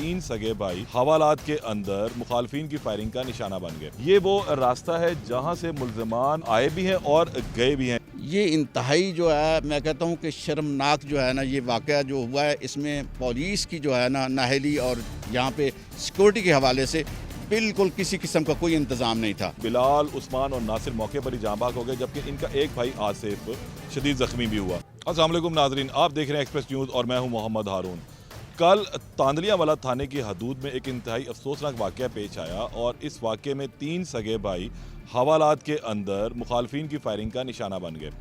तीन सगे भाई हवालात के अंदर मुखालफिन की फायरिंग का निशाना बन गए। ये वो रास्ता है जहां से मुल्ज़िमान आए भी हैं और गए भी हैं। ये इंतहाई जो है, मैं कहता हूँ कि शर्मनाक जो है ना ये वाक़या जो हुआ है, इसमें पुलिस की जो है ना नाअहली और यहाँ पे सिक्योरिटी के हवाले से बिल्कुल किसी किस्म का कोई इंतज़ाम नहीं था। बिलाल, उस्मान और नासिर मौके पर ही जाँ बहक हो गए, जबकि इनका एक भाई आसिफ शदीद जख्मी भी हुआ। अस्सलाम वालेकुम नाजरीन, आप देख रहे हैं एक्सप्रेस न्यूज़ और मैं हूँ मोहम्मद हारून। कल तांदलियावाला थाने की हदूद में एक इंतहाई अफसोसनाक वाक़या पेश आया और इस वाक़े में तीन सगे भाई हवालात के अंदर मुखालफिन की फायरिंग का निशाना बन गए।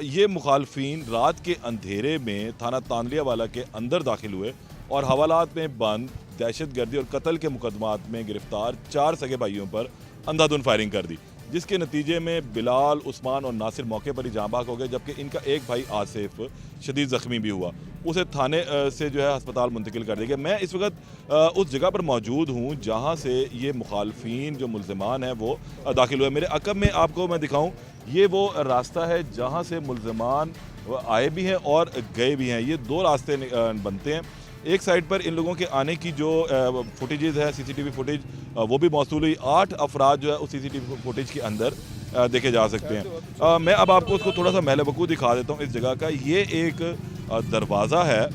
ये मुखालफिन रात के अंधेरे में थाना तांदलियावाला के अंदर दाखिल हुए और हवालात में बंद दहशतगर्दी और कत्ल के मुकदमात में गिरफ्तार चार सगे भाइयों पर अंधाधुंध फायरिंग कर दी, जिसके नतीजे में बिलाल, उस्मान और नासिर मौके पर ही जाँ बहक हो गए, जबकि इनका एक भाई आसिफ शदीद ज़ख्मी भी हुआ। उसे थाने से जो है अस्पताल मुंतकिल कर दिया गया। मैं इस वक्त उस जगह पर मौजूद हूँ जहाँ से ये मुखालफिन जो मुल्ज़िमान हैं वो दाखिल हुए। मेरे अकब में आपको मैं दिखाऊँ, ये वो रास्ता है जहाँ से मुल्ज़िमान आए भी हैं और गए भी हैं। ये दो रास्ते बनते हैं। एक साइड पर इन लोगों के आने की जो फुटेजेस है, सीसीटीवी फुटेज, वो भी मौसूल हुई। 8 अफराद जो है उस सीसीटीवी फुटेज के अंदर देखे जा सकते हैं। मैं अब आपको उसको थोड़ा सा महल वकूअ दिखा देता हूँ इस जगह का। ये एक दरवाज़ा है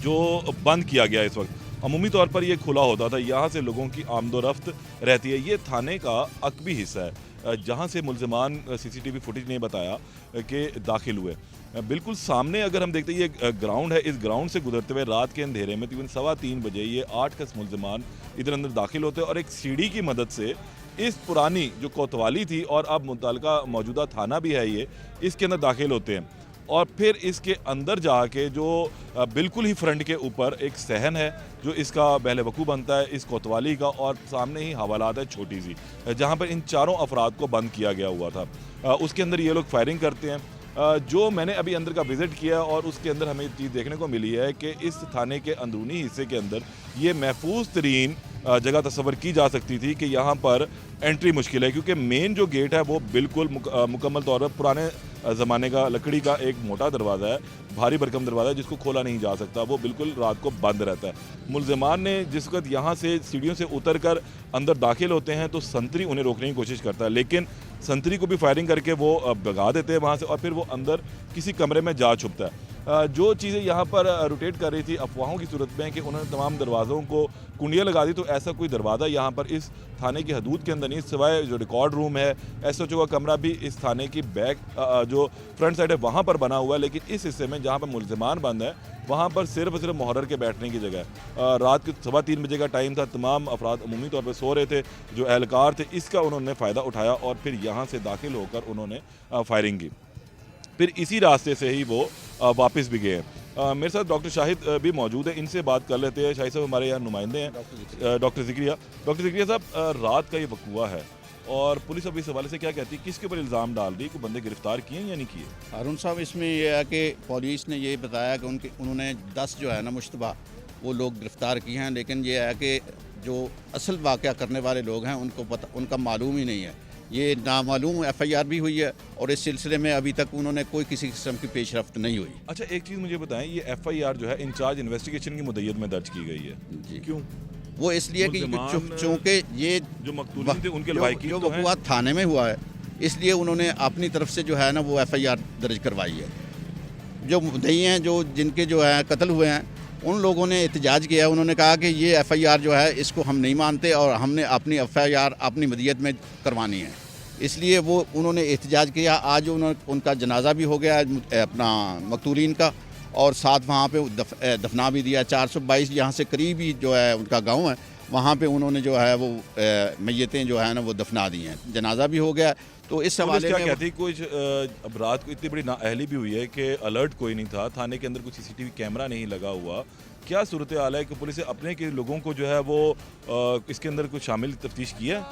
जो बंद किया गया इस वक्त। अमूमी तौर पर यह खुला होता था, यहाँ से लोगों की आमदोरफ्त रहती है। ये थाने का अकबी हिस्सा है जहाँ से मुल्ज़िमान सीसीटीवी फुटेज ने बताया कि दाखिल हुए। बिल्कुल सामने अगर हम देखते हैं ये ग्राउंड है, इस ग्राउंड से गुजरते हुए रात के अंधेरे में तकरीबन 3:15 बजे ये 8 कस मुल्ज़िमान इधर अंदर दाखिल होते हैं और एक सीढ़ी की मदद से इस पुरानी जो कोतवाली थी और अब मुतल्लिका मौजूदा थाना भी है ये, इसके अंदर दाखिल होते हैं और फिर इसके अंदर जाके जो बिल्कुल ही फ्रंट के ऊपर एक सहन है जो इसका बहले वकू बनता है इस कोतवाली का, और सामने ही हवालात है छोटी सी जहाँ पर इन चारों अफराद को बंद किया गया हुआ था। उसके अंदर ये लोग फायरिंग करते हैं। जो मैंने अभी अंदर का विज़िट किया और उसके अंदर हमें चीज़ देखने को मिली है कि इस थाने के अंदरूनी हिस्से के अंदर ये महफूज तरीन जगह तस्वर की जा सकती थी कि यहाँ पर एंट्री मुश्किल है, क्योंकि मेन जो गेट है वो बिल्कुल मुकम्मल तौर पर पुराने ज़माने का लकड़ी का एक मोटा दरवाज़ा है, भारी भरकम दरवाज़ा है जिसको खोला नहीं जा सकता, वो बिल्कुल रात को बंद रहता है। मुल्ज़िमान ने जिस वक्त यहाँ से सीढ़ियों से उतर कर अंदर दाखिल होते हैं तो संतरी उन्हें रोकने की कोशिश करता है, लेकिन संतरी को भी फायरिंग करके वो भगा देते हैं वहाँ से और फिर वो अंदर किसी कमरे में जा छुपता है। जो चीज़ें यहाँ पर रोटेट कर रही थी अफवाहों की सूरत में कि उन्होंने तमाम दरवाज़ों को कुंडियाँ लगा दी, तो ऐसा कोई दरवाज़ा यहाँ पर इस थाने की हदूद के अंदर नहीं, सिवाय जो रिकॉर्ड रूम है, एसएचओ का कमरा भी इस थाने की बैक जो फ्रंट साइड है वहाँ पर बना हुआ है, लेकिन इस हिस्से में जहाँ पर मुल्ज़िमान बंद है वहाँ पर सिर्फ मुहर्रर के बैठने की जगह है। रात के 3:15 बजे का टाइम था, तमाम अफराद अमूमी तौर पर सो रहे थे, जो एहलकार थे इसका उन्होंने फ़ायदा उठाया और फिर यहाँ से दाखिल होकर उन्होंने फायरिंग की। फिर इसी रास्ते से ही वो वापस भी गए हैं। मेरे साथ डॉक्टर शाहिद भी मौजूद है, इनसे बात कर लेते हैं। शाहिद साहब हमारे यहाँ नुमाइंदे हैं, डॉक्टर ज़िक्रिया। डॉक्टर ज़िक्रिया साहब, रात का ये वक़ूआ है और पुलिस अब इस हवाले से क्या कहती है, किसके ऊपर इल्ज़ाम डाल रही है, कोई बंदे गिरफ्तार किए या नहीं किए? हारून साहब, इसमें यह है कि पुलिस ने ये बताया कि उन्होंने 10 जो है ना मुश्तबा वो लोग गिरफ़्तार किए हैं, लेकिन ये है कि जो असल वाक़या करने वाले लोग हैं उनका मालूम ही नहीं है। ये नामालूम एफआईआर भी हुई है और इस सिलसिले में अभी तक उन्होंने कोई किसी किस्म की पेशरफ्त नहीं हुई। अच्छा, एक चीज़ मुझे बताएं, ये एफआईआर जो है इंचार्ज इन्वेस्टिगेशन की मुद्दत में दर्ज की गई है जी, क्यों? वो इसलिए कि चूँकि ये जो मकतूल थे उनके लवाहिकीन जो तो हैं। वक़ूआ थाने में हुआ है, इसलिए उन्होंने अपनी तरफ से जो है ना वो एफआईआर दर्ज करवाई है। जो मुद्दई हैं, जो जिनके जो है कत्ल हुए हैं, उन लोगों ने एहतजाज किया। उन्होंने कहा कि ये एफआईआर जो है इसको हम नहीं मानते और हमने अपनी एफआईआर अपनी मदीयत में करवानी है, इसलिए वो उन्होंने एहतजाज किया। आज उनका जनाजा भी हो गया अपना मकतूलीन का, और साथ वहाँ पे दफना भी दिया। 422 यहाँ से करीब ही जो है उनका गांव है, वहाँ पे उन्होंने जो है वो मैयतें जो है ना वो दफना दी हैं। जनाजा भी हो गया। तो इस हवाले क्या में कहती कुछ अब रात को इतनी बड़ी नाअहली भी हुई है कि अलर्ट कोई नहीं था, थाने के अंदर कोई सीसीटीवी कैमरा नहीं लगा हुआ, क्या सूरत हाल है कि पुलिस ने अपने के लोगों को जो है वो इसके अंदर कुछ शामिल तफ्तीश किया?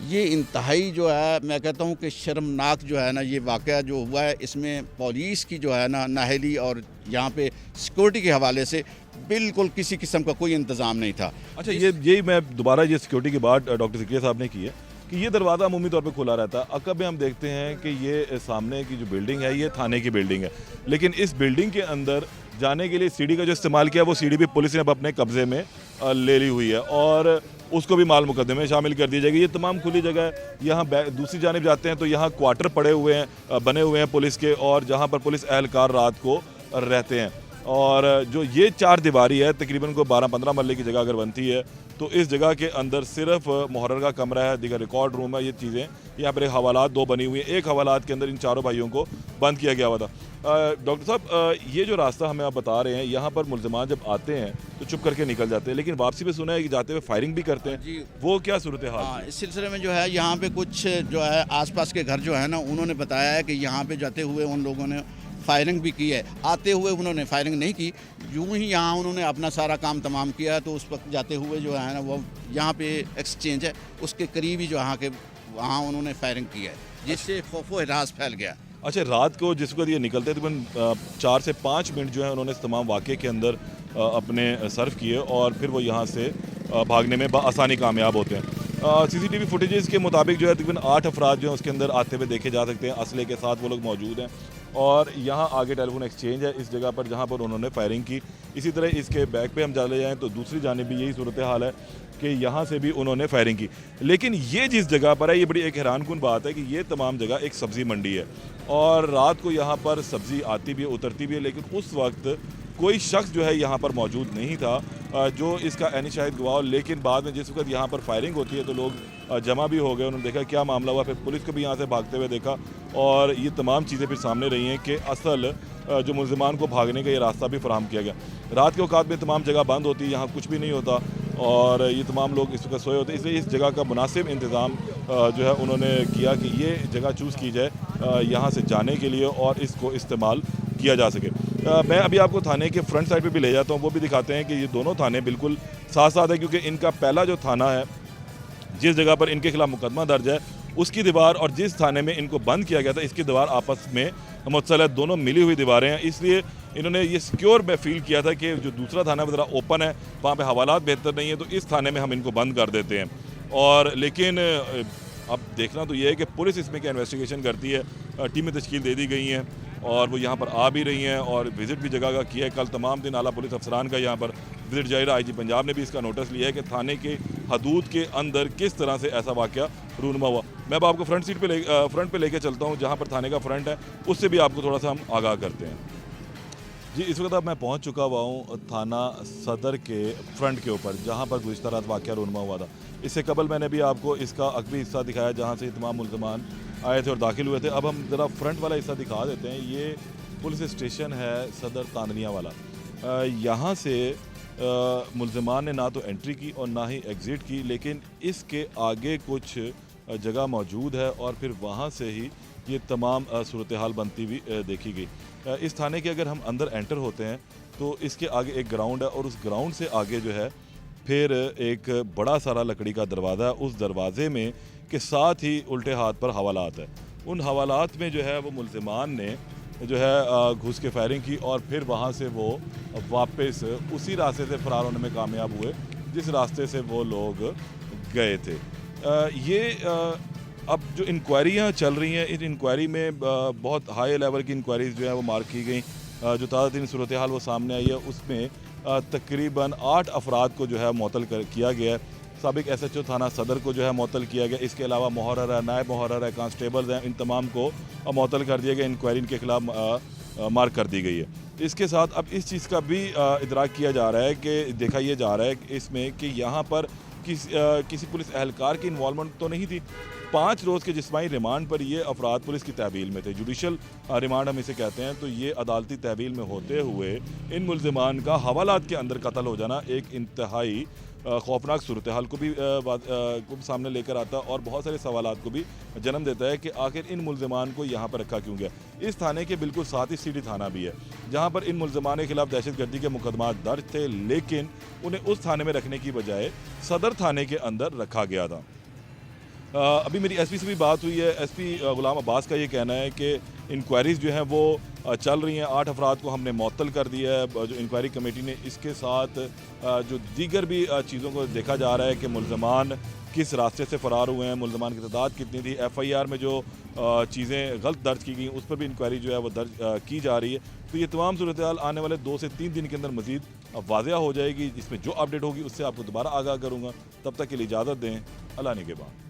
ये इंतहाई जो है, मैं कहता हूँ कि शर्मनाक जो है ना ये वाक़या जो हुआ है, इसमें पुलिस की जो है ना नाअहली और यहाँ पे सिक्योरिटी के हवाले से बिल्कुल किसी किस्म का कोई इंतज़ाम नहीं था। अच्छा, यही मैं दोबारा ये सिक्योरिटी की बात डॉक्टर ज़िक्रिया साहब ने की है। कि ये दरवाज़ा अमूमी तौर पे खुला रहता है। अकब में हम देखते हैं कि ये सामने की जो बिल्डिंग है ये थाने की बिल्डिंग है, लेकिन इस बिल्डिंग के अंदर जाने के लिए सीढ़ी का जो इस्तेमाल किया वो सीढ़ी भी पुलिस ने अब अपने कब्ज़े में ले ली हुई है और उसको भी माल मुकदमे में शामिल कर दी जाएगी। ये तमाम खुली जगह है। यहाँ दूसरी जानिब जाते हैं तो यहाँ क्वार्टर पड़े हुए हैं, बने हुए हैं पुलिस के, और जहाँ पर पुलिस एहलकार रात को रहते हैं। और जो ये 4 दीवारी है, तकरीबन को 12-15 मरले की जगह अगर बनती है तो इस जगह के अंदर सिर्फ मुहर्रर का कमरा है, दीगर रिकॉर्ड रूम है, ये चीज़ें। यहाँ पर एक हवालात 2 बनी हुई हैं। एक हवालात के अंदर इन चारों भाइयों को बंद किया गया हुआ था। डॉक्टर साहब, ये जो रास्ता हमें आप बता रहे हैं, यहाँ पर मुल्ज़िमान जब आते हैं तो चुप करके निकल जाते हैं, लेकिन वापसी पे सुना है कि जाते हुए फायरिंग भी करते हैं जी। वो क्या सूरत हाल? हाँ, इस सिलसिले में जो है यहाँ पे कुछ जो है आसपास के घर जो है ना, उन्होंने बताया है कि यहाँ पे जाते हुए उन लोगों ने फायरिंग भी की है। आते हुए उन्होंने फायरिंग नहीं की, यूं ही यहाँ उन्होंने अपना सारा काम तमाम किया, तो उस वक्त जाते हुए जो है ना वो यहाँ पे एक्सचेंज है उसके करीब ही जो वहाँ उन्होंने फायरिंग की है, जिससे खौफो हिरास फैल गया। अच्छा, रात को जिस वक्त ये निकलते तकरीबन 4 से 5 मिनट जो है उन्होंने इस तमाम वाक़े के अंदर अपने सर्व किए और फिर वो यहाँ से भागने में आसानी कामयाब होते हैं। CCTV फुटेजेस के मुताबिक जो है तकरीबन 8 अफराद जो हैं उसके अंदर आते हुए देखे जा सकते हैं, असले के साथ वो लोग मौजूद हैं। और यहाँ आगे टेलीफोन एक्सचेंज है इस जगह पर जहाँ पर उन्होंने फायरिंग की। इसी तरह इसके बैक पे हम चले जाएँ तो दूसरी जानिब भी यही सूरत हाल है कि यहाँ से भी उन्होंने फायरिंग की। लेकिन ये जिस जगह पर है, ये बड़ी एक हैरानकुन बात है कि ये तमाम जगह एक सब्ज़ी मंडी है और रात को यहाँ पर सब्ज़ी आती भी है, उतरती भी है, लेकिन उस वक्त कोई शख्स जो है यहाँ पर मौजूद नहीं था जो इसका ऐनी शाहिद गवाह हो। लेकिन बाद में जिस वक्त यहाँ पर फायरिंग होती है तो लोग जमा भी हो गए, उन्होंने देखा क्या मामला हुआ, फिर पुलिस को भी यहाँ से भागते हुए देखा और ये तमाम चीज़ें फिर सामने रही हैं कि असल जो मुल्ज़िमान को भागने का ये रास्ता भी फराहम किया गया। रात के औकात में तमाम जगह बंद होती है, यहाँ कुछ भी नहीं होता और ये तमाम लोग इस वक्त सोए होते, इसलिए इस जगह का मुनासिब इंतज़ाम जो है उन्होंने किया कि ये जगह चूज़ की जाए यहाँ से जाने के लिए और इसको इस्तेमाल किया जा सके। मैं अभी आपको थाने के फ्रंट साइड पे भी ले जाता हूँ, वो भी दिखाते हैं कि ये दोनों थाने बिल्कुल साथ साथ है, क्योंकि इनका पहला जो थाना है जिस जगह पर इनके खिलाफ मुकदमा दर्ज है उसकी दीवार और जिस थाने में इनको बंद किया गया था इसकी दीवार आपस में मुत्सल है, दोनों मिली हुई दीवारें हैं। इसलिए इन्होंने ये सिक्योर में फील किया था कि जो दूसरा थाना ज़रा ओपन है, वहाँ पे हवालात बेहतर नहीं है, तो इस थाने में हम इनको बंद कर देते हैं। और लेकिन अब देखना तो ये है कि पुलिस इसमें क्या इन्वेस्टिगेशन करती है। टीमें तश्कील दे दी गई हैं और वो यहाँ पर आ भी रही हैं और विज़िट भी जगह का किया है। कल तमाम दिन आला पुलिस अफसरान का यहाँ पर विज़िट जारी रहा। IG पंजाब ने भी इसका नोटिस लिया है कि थाने के हदूद के अंदर किस तरह से ऐसा वाक़या रूनुमा हुआ। मैं अब आपको फ्रंट पे लेके चलता हूँ, जहाँ पर थाने का फ्रंट है उससे भी आपको थोड़ा सा हम आगाह करते हैं। जी, इस वक्त अब मैं पहुँच चुका हुआ हूँ थाना सदर के फ्रंट के ऊपर, जहाँ पर गुज़िश्ता रात वाक़या रूनुमा हुआ था। इससे कबल मैंने भी आपको इसका अगली हिस्सा दिखाया जहाँ से तमाम मुल्ज़िमान आए थे और दाखिल हुए थे। अब हम ज़रा फ्रंट वाला हिस्सा दिखा देते हैं। ये पुलिस स्टेशन है सदर तांदनिया वाला। यहाँ से मुल्ज़िमान ने ना तो एंट्री की और ना ही एग्ज़िट की, लेकिन इसके आगे कुछ जगह मौजूद है और फिर वहाँ से ही ये तमाम सूरत हाल बनती हुई देखी गई। इस थाने के अगर हम अंदर एंटर होते हैं तो इसके आगे एक ग्राउंड है और उस ग्राउंड से आगे जो है फिर एक बड़ा सारा लकड़ी का दरवाज़ा है। उस दरवाज़े में के साथ ही उल्टे हाथ पर हवालात है। उन हवालात में जो है वो मुल्ज़िमान ने जो है घुस के फायरिंग की और फिर वहाँ से वो वापस उसी रास्ते से फ़रार होने में कामयाब हुए जिस रास्ते से वो लोग गए थे। अब जो इंक्वायरियाँ चल रही हैं, इन इंक्वायरी में बहुत हाई लेवल की इंक्वायरीज़ जो है वो मार्क की गई। जो ताज़ा तीन सूरत हाल वो सामने आई है उसमें तकरीबन 8 अफराद को जो है मुअत्तल किया गया है। साबिक SHO थाना सदर को जो है मुअत्तल किया गया। इसके अलावा मुहर्रर है, नायब मुहर्रर है, कांस्टेबल्स हैं, इन तमाम को मुअत्तल कर दिया गया। इंक्वायरी इनके खिलाफ मार्क कर दी गई है। इसके साथ अब इस चीज़ का भी इदराक किया जा रहा है कि देखा ये जा रहा है इसमें कि यहाँ पर किसी पुलिस एहलकार की इन्वॉल्वमेंट तो नहीं थी। 5 रोज़ के जिस्मानी रिमांड पर ये अफराद पुलिस की तहवील में थे। जुडिशल रिमांड हम इसे कहते हैं। तो ये अदालती तहवील में होते हुए इन मुल्ज़िमान का हवालात के अंदर कत्ल हो जाना एक इंतहाई खौफनाक सूरत हाल को भी सामने लेकर आता और बहुत सारे सवालात को भी जन्म देता है कि आखिर इन मुल्ज़िमान को यहाँ पर रखा क्यों गया। इस थाने के बिल्कुल साथ ही सिटी थाना भी है जहाँ पर इन मुल्ज़िमान के खिलाफ दहशतगर्दी के मुकदमा दर्ज थे, लेकिन उन्हें उस थाने में रखने की बजाय सदर थाने के अंदर रखा गया था। अभी मेरी SP से भी बात हुई है। SP गुलाम अब्बास का ये कहना है कि इंक्वायरीज़ जो हैं वो चल रही हैं। 8 अफराद को हमने मुअत्तल कर दिया है जो इंक्वायरी कमेटी ने। इसके साथ जो दीगर भी चीज़ों को देखा जा रहा है कि मुल्ज़िमान किस रास्ते से फ़रार हुए हैं, मुल्ज़मान की तादाद कितनी थी, FIR में जो चीज़ें गलत दर्ज की गई उस पर भी इंक्वायरी जो है वो दर्ज की जा रही है। तो ये तमाम सूरत हाल आने वाले 2 से 3 दिन के अंदर मज़ीद वाज़ेह हो जाएगी। इसमें जो अपडेट होगी उससे आपको दोबारा आगाह करूँगा। तब तक के लिए इजाज़त दें। अल्लाह निगहबान।